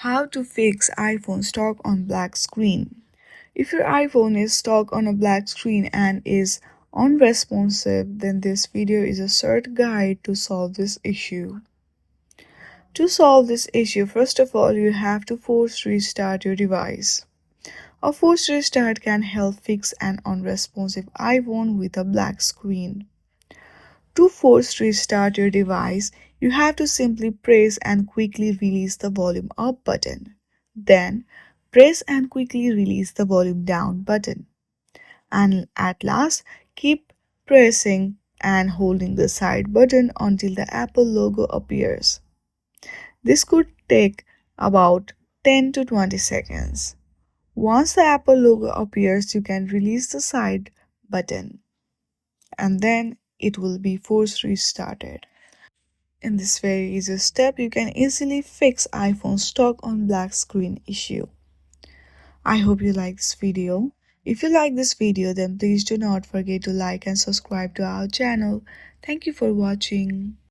How to fix iPhone stuck on black screen. If your iPhone is stuck on a black screen and is unresponsive, then this video is a short guide to solve this issue. To solve this issue, first of all, you have to force restart your device. A forced restart can help fix an unresponsive iPhone with a black screen. To force restart your device, you have to simply press and quickly release the volume up button. Then, press and quickly release the volume down button. And at last, keep pressing and holding the side button until the Apple logo appears. This could take about 10 to 20 seconds. Once the Apple logo appears, you can release the side button and then it will be force restarted. In this very easy step, you can easily fix iPhone stuck on black screen issue. I hope you like this video. If you like this video, then please do not forget to like and subscribe to our channel. Thank you for watching.